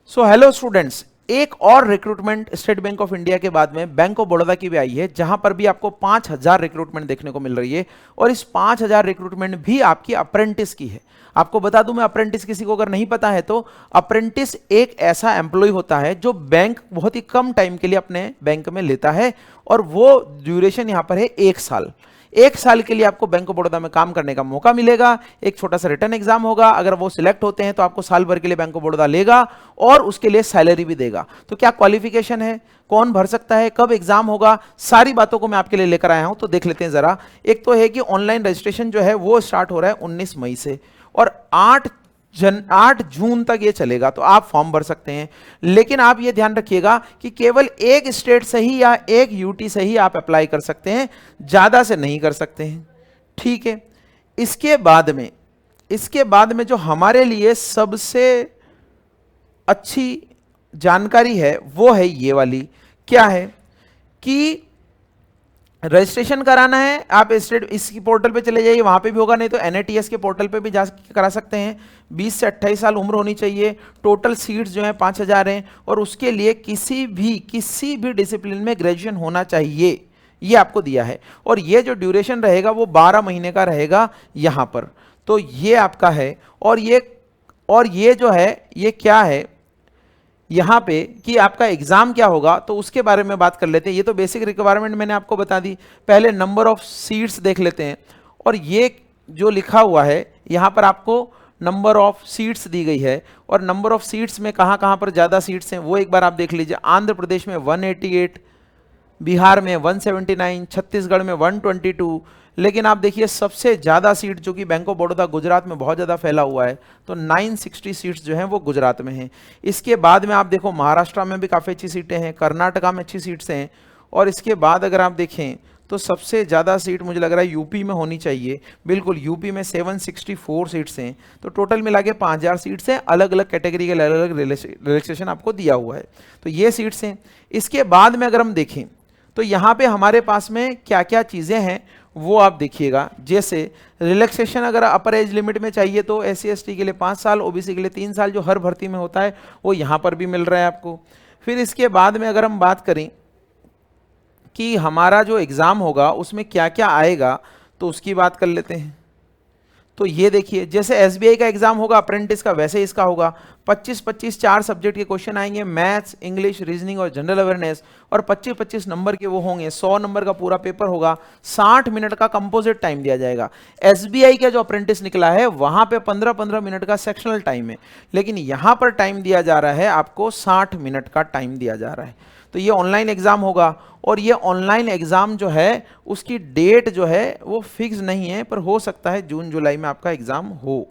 So hello students, एक और recruitment state bank of India के बाद में बैंक ऑफ बड़ौदा की भी आई है, जहां पर भी आपको 5,000 रिक्रूटमेंट देखने को मिल रही है। और इस 5,000 रिक्रूटमेंट भी आपकी अप्रेंटिस की है। आपको बता दूं मैं, अप्रेंटिस किसी को अगर नहीं पता है तो अप्रेंटिस एक ऐसा एम्प्लॉय होता है जो बैंक बहुत ही कम टाइम के लिए अपने बैंक में लेता है, और वो ड्यूरेशन यहां पर है 1 साल। 1 साल के लिए आपको बैंक ऑफ बड़ौदा में काम करने का मौका मिलेगा। एक छोटा सा रिटर्न एग्जाम होगा, अगर वो सिलेक्ट होते हैं तो आपको साल भर के लिए बैंक ऑफ बड़ौदा लेगा और उसके लिए सैलरी भी देगा। तो क्या क्वालिफिकेशन है, कौन भर सकता है, कब एग्जाम होगा, सारी बातों को मैं आपके लिए लेकर आया हूं। तो देख लेते हैं जरा। एक तो है कि ऑनलाइन रजिस्ट्रेशन जो है वो स्टार्ट हो रहा है 19 मई से, और 8 जून तक ये चलेगा। तो आप फॉर्म भर सकते हैं, लेकिन आप ये ध्यान रखिएगा कि केवल एक स्टेट से ही या एक यूटी से ही आप अप्लाई कर सकते हैं, ज्यादा से नहीं कर सकते हैं। ठीक है। इसके बाद में जो हमारे लिए सबसे अच्छी जानकारी है वो है ये वाली। क्या है कि रजिस्ट्रेशन कराना है, आप स्टेट इसकी पोर्टल पे चले जाइए, वहां पे भी होगा, नहीं तो एनएटीएस के पोर्टल पे भी जा करा सकते हैं। 20 से 28 साल उम्र होनी चाहिए। टोटल सीट्स जो है 5,000 हैं, और उसके लिए किसी भी डिसिप्लिन में ग्रेजुएशन होना चाहिए, ये आपको दिया है। और ये जो ड्यूरेशन रहेगा वो 12 महीने का रहेगा यहां पर। तो ये आपका है। और ये जो है ये क्या है यहां पे कि आपका एग्जाम क्या होगा, तो उसके बारे में बात कर लेते हैं। ये तो बेसिक रिक्वायरमेंट मैंने आपको बता दी। पहले नंबर ऑफ सीट्स देख लेते हैं। और ये जो लिखा हुआ है यहां पर आपको नंबर ऑफ सीट्स दी गई है, और नंबर ऑफ सीट्स में कहां कहां पर ज्यादा सीट्स हैं वो एक बार आप देख लीजिए। आंध्र प्रदेश में 188, बिहार में 179, छत्तीसगढ़ में 122। लेकिन आप देखिए सबसे ज्यादा सीट जो कि बैंक ऑफ बड़ौदा गुजरात में बहुत ज्यादा फैला हुआ है, तो 960 सीट्स जो हैं वो गुजरात में हैं। इसके बाद में आप देखो महाराष्ट्र में भी काफी अच्छी सीटें हैं, कर्नाटका में अच्छी सीट्स हैं। और इसके बाद अगर आप देखें तो सबसे ज्यादा सीट मुझे लग रहा है यूपी में होनी चाहिए। बिल्कुल, यूपी में 764 सीट्स हैं। तो टोटल मिला के 5,000 सीट्स हैं। अलग अलग कैटेगरी के अलग अलग रिलैक्सेशन आपको दिया हुआ है। तो ये सीट्स हैं। इसके बाद में अगर हम देखें तो यहां पे हमारे पास में क्या क्या चीजें हैं वो आप देखिएगा। जैसे रिलैक्सेशन अगर अपर एज लिमिट में चाहिए तो SC ST के लिए 5 साल, OBC के लिए 3 साल, जो हर भर्ती में होता है वो यहां पर भी मिल रहा है आपको। फिर इसके बाद में अगर हम बात करें कि हमारा जो एग्जाम होगा उसमें क्या क्या आएगा, तो उसकी बात कर लेते हैं। तो ये देखिए, जैसे SBI का एग्जाम होगा अप्रेंटिस का, वैसे इसका होगा। 25-25 4 सब्जेक्ट के क्वेश्चन आएंगे, मैथ्स, इंग्लिश, रीजनिंग और जनरल अवेयरनेस। और 25-25 नंबर के वो होंगे। 100 नंबर का पूरा पेपर होगा। 60 मिनट का कंपोजिट टाइम दिया जाएगा। SBI का जो अप्रेंटिस निकला है वहां पे 15-15 मिनट का सेक्शनल टाइम है, लेकिन यहां पर टाइम दिया जा रहा है आपको 60 मिनट का टाइम दिया जा रहा है। तो ये ऑनलाइन एग्जाम होगा। और ये ऑनलाइन एग्जाम जो है उसकी डेट जो है वो फिक्स नहीं है, पर हो सकता है जून जुलाई में आपका एग्जाम हो।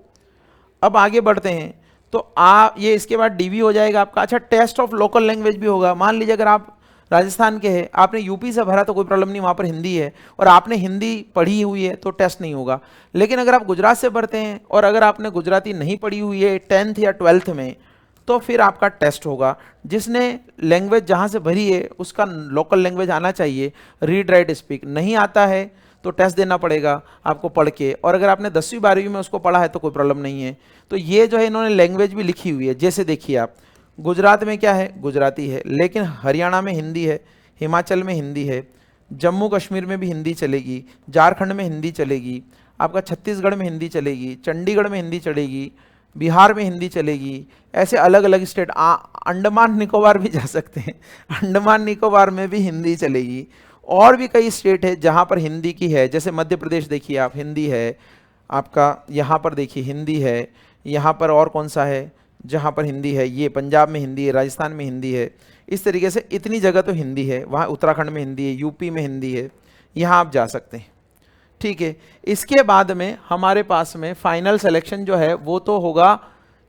अब आगे बढ़ते हैं। तो ये इसके बाद डीवी हो जाएगा आपका। अच्छा, टेस्ट ऑफ लोकल लैंग्वेज भी होगा। मान लीजिए अगर आप राजस्थान के हैं, आपने यूपी से भरा तो कोई प्रॉब्लम नहीं, वहां पर हिंदी है और आपने हिंदी पढ़ी हुई है तो टेस्ट नहीं होगा। लेकिन अगर आप गुजरात से भरते हैं और अगर आपने गुजराती नहीं पढ़ी हुई है 10th या 12th में, तो फिर आपका टेस्ट होगा। जिसने लैंग्वेज जहां से भरी है उसका लोकल लैंग्वेज आना चाहिए। रीड राइट स्पीक नहीं आता है तो टेस्ट देना पड़ेगा आपको पढ़ के, और अगर आपने 10वीं 12वीं में उसको पढ़ा है तो कोई प्रॉब्लम नहीं है। तो ये जो है इन्होंने लैंग्वेज भी लिखी हुई है। जैसे देखिए आप, गुजरात में क्या है, गुजराती है, लेकिन हरियाणा में हिंदी है, हिमाचल में हिंदी है, जम्मू कश्मीर में भी हिंदी चलेगी, झारखंड में हिंदी चलेगी, आपका छत्तीसगढ़ में हिंदी चलेगी, चंडीगढ़ में हिंदी चलेगी, बिहार में हिंदी चलेगी। ऐसे अलग अलग स्टेट, अंडमान निकोबार भी जा सकते हैं, अंडमान निकोबार में भी हिंदी चलेगी। और भी कई स्टेट है जहां पर हिंदी की है। जैसे मध्य प्रदेश देखिए आप, हिंदी है आपका। यहाँ पर देखिए हिंदी है। यहाँ पर और कौन सा है जहाँ पर हिंदी है, ये पंजाब में हिंदी है, राजस्थान में हिंदी है। इस तरीके से इतनी जगह तो हिंदी है। वहाँ उत्तराखंड में हिंदी है, यूपी में हिंदी है। यहाँ आप जा सकते हैं। ठीक है। इसके बाद में हमारे पास में फाइनल सिलेक्शन जो है वो तो होगा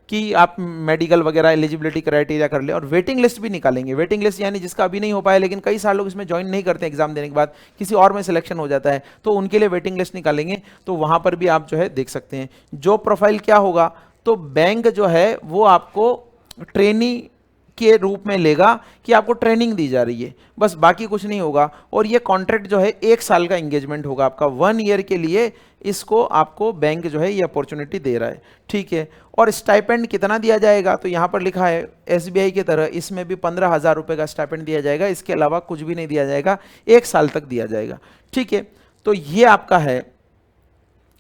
कि आप मेडिकल वगैरह एलिजिबिलिटी क्राइटेरिया कर ले, और वेटिंग लिस्ट भी निकालेंगे। वेटिंग लिस्ट यानी जिसका अभी नहीं हो पाया, लेकिन कई साल लोग इसमें ज्वाइन नहीं करते एग्जाम देने के बाद, किसी और में सिलेक्शन हो जाता है, तो उनके लिए वेटिंग लिस्ट निकालेंगे। तो वहां पर भी आप जो है देख सकते हैं। जॉब प्रोफाइल क्या होगा, तो बैंक जो है वो आपको ट्रेनी के रूप में लेगा कि आपको ट्रेनिंग दी जा रही है, बस, बाकी कुछ नहीं होगा। और ये कॉन्ट्रैक्ट जो है 1 साल का एंगेजमेंट होगा आपका, 1 ईयर के लिए इसको आपको बैंक जो है ये अपॉर्चुनिटी दे रहा है, ठीक है। और स्टाइपेंड कितना दिया जाएगा, तो यहाँ पर लिखा है एसबीआई की तरह इसमें भी 15,000 रुपये का स्टाइपेंड दिया जाएगा, इसके अलावा कुछ भी नहीं दिया जाएगा, 1 साल तक दिया जाएगा, ठीक है। तो ये आपका है।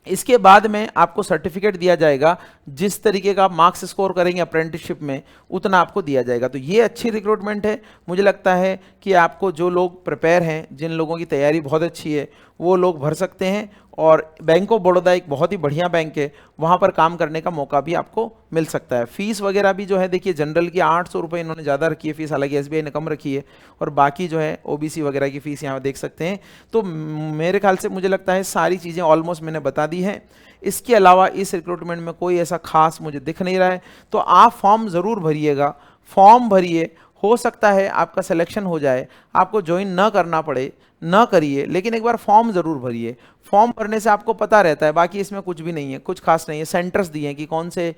इसके बाद में आपको सर्टिफिकेट दिया जाएगा, जिस तरीके का आप मार्क्स स्कोर करेंगे अप्रेंटिसशिप में उतना आपको दिया जाएगा। तो ये अच्छी रिक्रूटमेंट है। मुझे लगता है कि आपको जो लोग प्रिपेयर हैं, जिन लोगों की तैयारी बहुत अच्छी है, वो लोग भर सकते हैं। और बैंक ऑफ बड़ौदा एक बहुत ही बढ़िया बैंक है, वहाँ पर काम करने का मौका भी आपको मिल सकता है। फीस वगैरह भी जो है देखिए, जनरल की 800 रुपये इन्होंने ज़्यादा रखी है फीस, हालांकि एसबीआई ने कम रखी है, और बाकी जो है ओबीसी वगैरह की फ़ीस यहाँ देख सकते हैं। तो मेरे ख्याल से मुझे लगता है सारी चीज़ें ऑलमोस्ट मैंने बता दी हैं। इसके अलावा इस रिक्रूटमेंट में कोई ऐसा खास मुझे दिख नहीं रहा है। तो आप फॉर्म ज़रूर भरिएगा, फॉर्म भरिए, हो सकता है आपका सिलेक्शन हो जाए, आपको ज्वाइन न करना पड़े, न करिए, लेकिन एक बार फॉर्म ज़रूर भरिए। फॉर्म भरने से आपको पता रहता है, बाकी इसमें कुछ भी नहीं है, कुछ खास नहीं है। सेंटर्स दिए हैं कि कौन से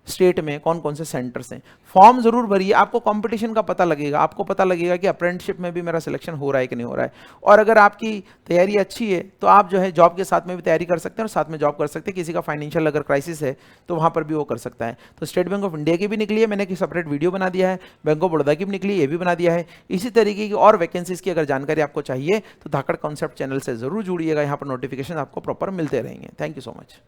स्टेट में कौन कौन से सेंटर्स हैं। फॉर्म जरूर भरिए, आपको कंपटीशन का पता लगेगा, आपको पता लगेगा कि अप्रेंटिसशिप में भी मेरा सिलेक्शन हो रहा है कि नहीं हो रहा है। और अगर आपकी तैयारी अच्छी है तो आप जो है जॉब के साथ में भी तैयारी कर सकते हैं और साथ में जॉब कर सकते हैं। किसी का फाइनेंशियल अगर क्राइसिस है तो वहाँ पर भी वो कर सकता है। तो स्टेट बैंक ऑफ इंडिया की भी निकली है, मैंने एक सेपरेट वीडियो बना दिया है। बैंक ऑफ बड़ौदा की भी निकली है, ये भी बना दिया है। इसी तरीके की और वैकेंसीज की अगर जानकारी आपको चाहिए तो धाकड़ कॉन्सेप्ट चैनल से जरूर जुड़िएगा, यहाँ पर नोटिफिकेशन आपको प्रॉपर मिलते रहेंगे। Thank you so much.